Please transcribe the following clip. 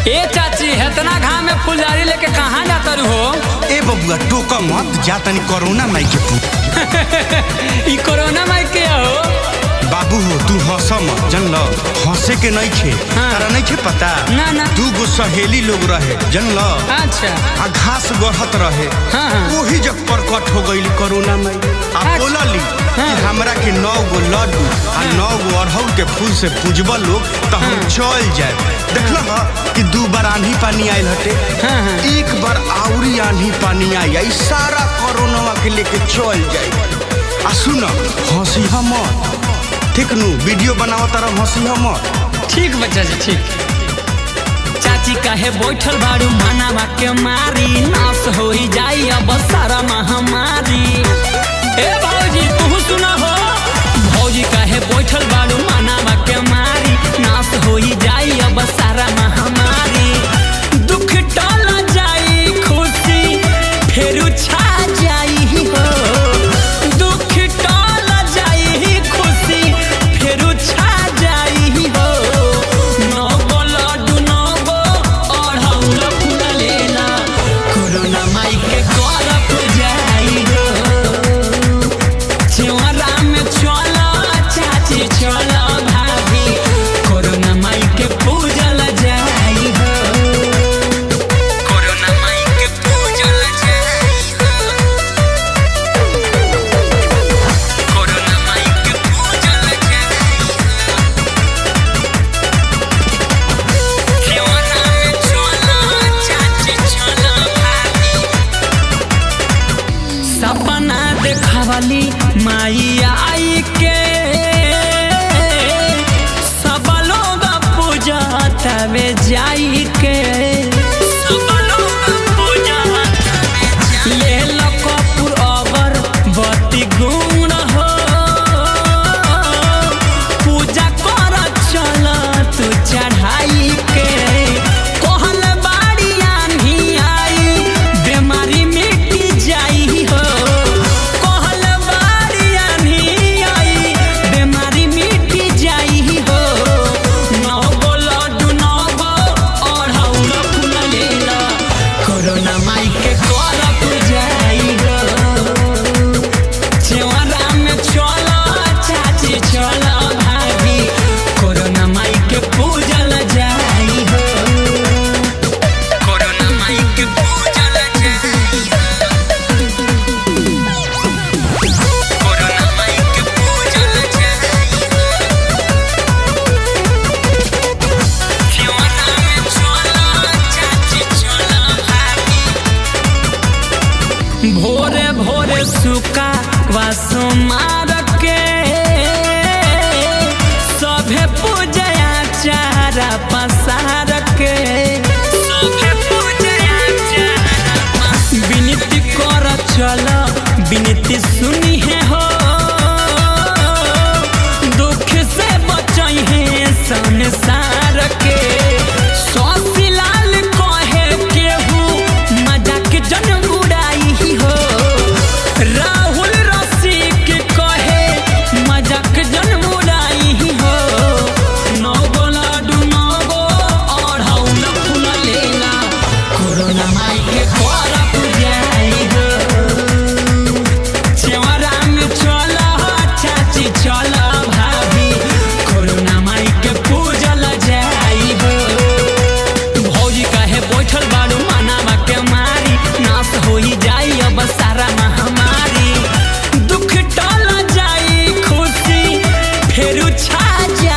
ए चाची इतना घाम में फुलझड़ी लेके कहाँ जाता रू हो? ए बबुआ टोका मत जा, तनी कोरोना माई के ई कोरोना माई के हो बाबू हो। तू हंस मत, जन लो हंसे के नहीं खे। तारा नहीं खे पता? ना ना। 2 गो सहेली लोग रहे, जन लो। अच्छा। आ घास गढ़त रहे। हाँ। वही जब प्रकट हो गई कोरोना माई। आ बोलली कि हमरा के 9 गो लड्डू आ 9 गो अड़हुल के फूल से पूजबा लोग तो हम चल जाए। देखल कि 2 बार आंधी पानी आयल हटे। एक बार आउरी आंधी पानी आई, सारा कोरोना के लेके चल जाए। आ सुन हंसी मत, ठीक नु? वीडियो बनाओ तारा हंसी मत। ठीक बच्चा जी ठीक। चाची काहे बैठल बारू मानावा के मारी, नाश हो जाई अब सारा महामारी। ए भौजी तू सुना हो, भौजी काहे बैठल बारू मानावा के मारी, नाश हो जाई अब सारा महामारी। दुख टल जाई खुशी फिर छा जाई हो, दुख टल जाई खुशी फिर छा जाई हो। 9 गो लड्डू 9 गो अड़हुल फूल लेला, कोरोना माई के करप जाई हो। चेवरा में चला चाची चला भाभी, कोरोना माई के पूजल जाई हो, कोरोना माई के पूजल जाई हो, कोरोना माई के पूजल जाई हो। चेवरा में चला चाची चला भाभी, सपना देखावली माई आई के, सब लोग पूजता वे जाई के, सब लोग पूजता वे जाई। ले लो कपूर अगर बत्ती गुण हो, पूजा कर चल तू चढ़ाई के। कहल बाड़ी आंधी आई बीमारी मिट जाई हो, कहल बाड़ी आंधी आई बीमारी मिट जाई हो। 9 गो लड्डू 9 गो अड़हुल फूल लेला, कोरोना माई के करप जाई हो। चेवरा में चला चाची चला भाभी, कोरोना माई के पूजल जाई हो, कोरोना माई के पूजल जाई हो, कोरोना माई के पूजल जाई हो। चेवरा में चला चाची चला भाभी, भोरे भोरे सुका वासो मार के, सभे पूजया चारा पसार के, सभे पूजया चारा पसार। विनती कर चल विनती सुनी है हो, दुख से बचई है संसार के। सौसी लाल कहे केहू मजाक जन उड़ाई हो, राहुल रसिक कहे मजाक जन उड़ाई हो। 9 गो लड्डू 9 गो अड़हुल फूल लेला, कोरोना माई के करप जाई हो। चेवरा में चला चाची चला भाभी, कोरोना माई के पूजल जाई हो। भौजी काहे बैठल बारू मानावा के मारी, नाश हो जाई अब सारा महामारी। दुख टल जाई खुशी फिर छा जाई